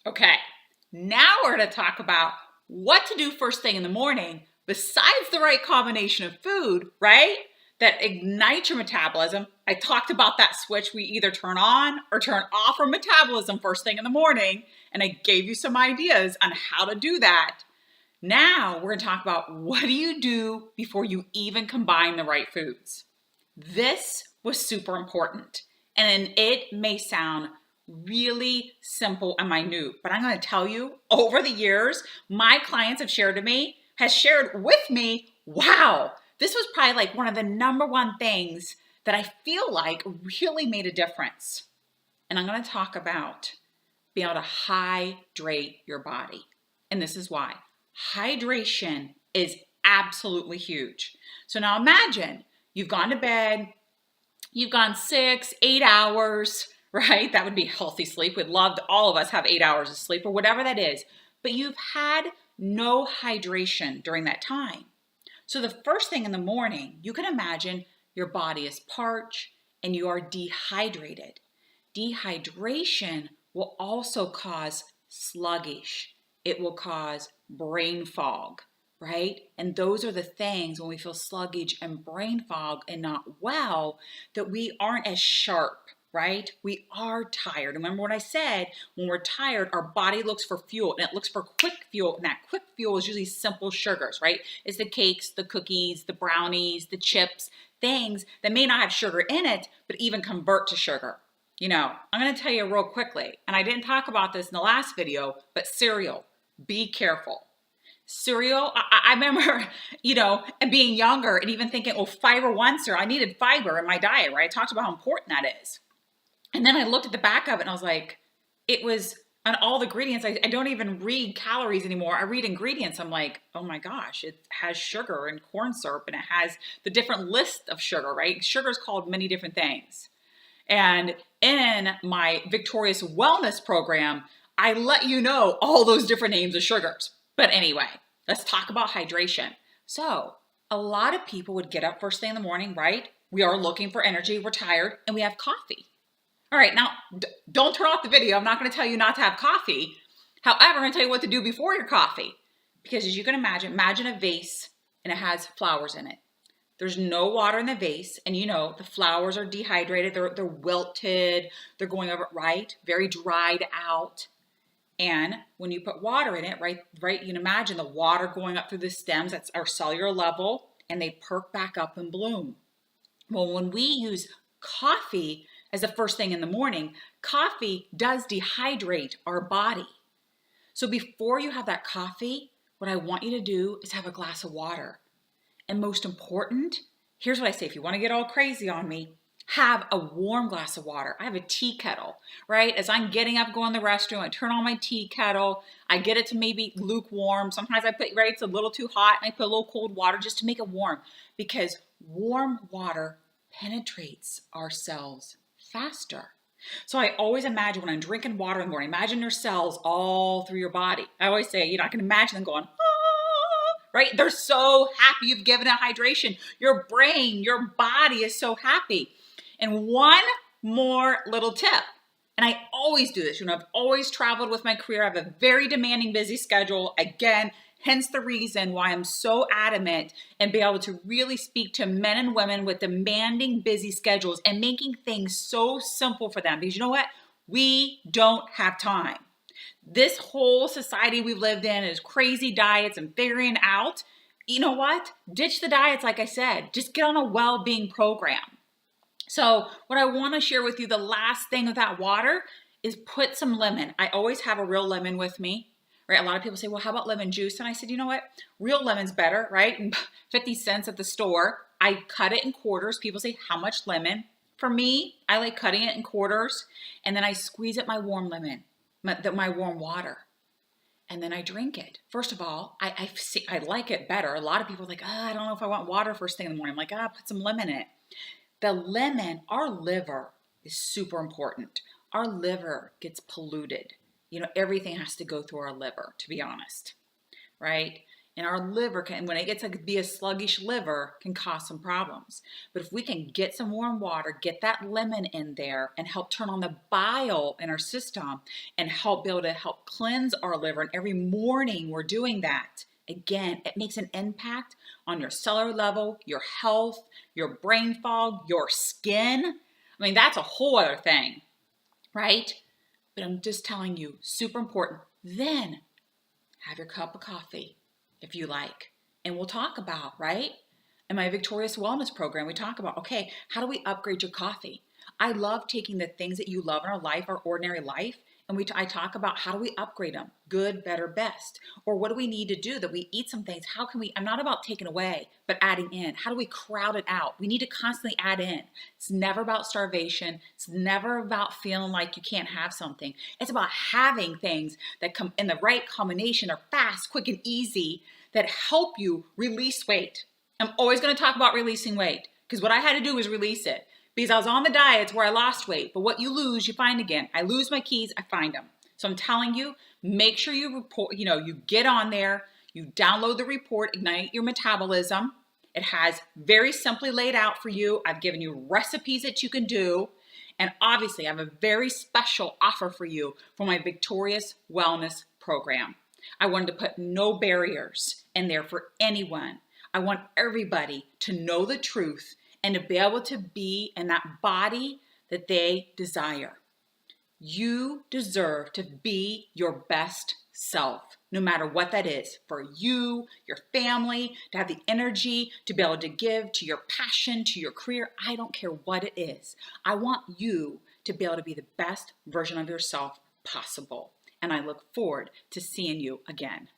Okay, now we're going to talk about what to do first thing in the morning besides the right combination of food, right? That ignites your metabolism. I talked about that switch we either turn on or turn off our metabolism first thing in the morning, and I gave you some ideas on how to do that. Now we're going to talk about what do you do before you even combine the right foods. This was super important, and it may sound really simple and minute, but I'm going to tell you, over the years, my clients have shared with me, wow, this was probably like one of the number one things that I feel like really made a difference. And I'm going to talk about being able to hydrate your body. And this is why. Hydration is absolutely huge. So now imagine you've gone to bed, you've gone 6, 8 hours, right? That would be healthy sleep. We'd love to all of us have 8 hours of sleep or whatever that is. But you've had no hydration during that time. So the first thing in the morning, you can imagine your body is parched and you are dehydrated. Dehydration will also cause sluggish. It will cause brain fog, right? And those are the things when we feel sluggish and brain fog and not well, that we aren't as sharp, right? We are tired. Remember what I said, when we're tired, our body looks for fuel and it looks for quick fuel. And that quick fuel is usually simple sugars, right? It's the cakes, the cookies, the brownies, the chips, things that may not have sugar in it, but even convert to sugar. You know, I'm going to tell you real quickly, and I didn't talk about this in the last video, but cereal, be careful. Cereal, I remember, and being younger and even thinking, well, Fiber One cereal, I needed fiber in my diet, right? I talked about how important that is. And then I looked at the back of it and I was like, it was on all the ingredients. I don't even read calories anymore. I read ingredients. I'm like, oh my gosh, it has sugar and corn syrup and it has the different list of sugar, right? Sugar is called many different things. And in my Victorious Wellness program, I let you know all those different names of sugars. But anyway, let's talk about hydration. So a lot of people would get up first thing in the morning, right? We are looking for energy, we're tired, and we have coffee. All right, now don't turn off the video. I'm not going to tell you not to have coffee. However, I'm going to tell you what to do before your coffee. Because as you can imagine a vase and it has flowers in it. There's no water in the vase, and the flowers are dehydrated, they're wilted, they're going over, right? Very dried out. And when you put water in it, right, you can imagine the water going up through the stems, that's our cellular level, and they perk back up and bloom. Well, when we use coffee as the first thing in the morning, coffee does dehydrate our body. So before you have that coffee, what I want you to do is have a glass of water. And most important, here's what I say, if you want to get all crazy on me, have a warm glass of water. I have a tea kettle, right? As I'm getting up, going to the restroom, I turn on my tea kettle. I get it to maybe lukewarm. Sometimes I put, right, it's a little too hot, and I put a little cold water just to make it warm, because warm water penetrates our cells faster. So I always imagine when I'm drinking water in the morning, imagine your cells all through your body. I always say, I can imagine them going, right? They're so happy you've given it hydration. Your brain, your body is so happy. And one more little tip, and I always do this. I've always traveled with my career. I have a very demanding, busy schedule. Again, hence the reason why I'm so adamant and be able to really speak to men and women with demanding, busy schedules and making things so simple for them. Because you know what? We don't have time. This whole society we've lived in is crazy diets and figuring out, you know what? Ditch the diets, like I said. Just get on a well-being program. So what I want to share with you, the last thing with that water is put some lemon. I always have a real lemon with me, right? A lot of people say, well, how about lemon juice? And I said, you know what? Real lemon's better, right? 50 cents at the store. I cut it in quarters. People say, how much lemon? For me, I like cutting it in quarters, and then I squeeze it my warm lemon. My warm water, and then I drink it. First of all, I like it better. A lot of people are like, I don't know if I want water first thing in the morning. I'm like, put some lemon in it. The lemon, our liver is super important. Our liver gets polluted. Everything has to go through our liver, to be honest, right? And our liver can, when it gets to be a sluggish liver, can cause some problems. But if we can get some warm water, get that lemon in there and help turn on the bile in our system and help be able to help cleanse our liver. And every morning we're doing that. Again, it makes an impact on your cellular level, your health, your brain fog, your skin. I mean, that's a whole other thing, right? But I'm just telling you, super important. Then have your cup of coffee if you like. And we'll talk about, right? In my Victorious Wellness program, we talk about, okay, how do we upgrade your coffee? I love taking the things that you love in our life, our ordinary life, and I talk about how do we upgrade them? Good, better, best. Or what do we need to do that we eat some things? How can we, I'm not about taking away, but adding in. How do we crowd it out? We need to constantly add in. It's never about starvation. It's never about feeling like you can't have something. It's about having things that come in the right combination, are fast, quick, and easy, that help you release weight. I'm always going to talk about releasing weight because what I had to do was release it. Because I was on the diets where I lost weight, but what you lose, you find again. I lose my keys, I find them. So I'm telling you, make sure you report, you get on there, you download the report, Ignite Your Metabolism. It has very simply laid out for you. I've given you recipes that you can do. And obviously, I have a very special offer for you for my Victorious Wellness program. I wanted to put no barriers in there for anyone. I want everybody to know the truth and to be able to be in that body that they desire. You deserve to be your best self, no matter what that is, for you, your family, to have the energy to be able to give to your passion, to your career. I don't care what it is. I want you to be able to be the best version of yourself possible. And I look forward to seeing you again.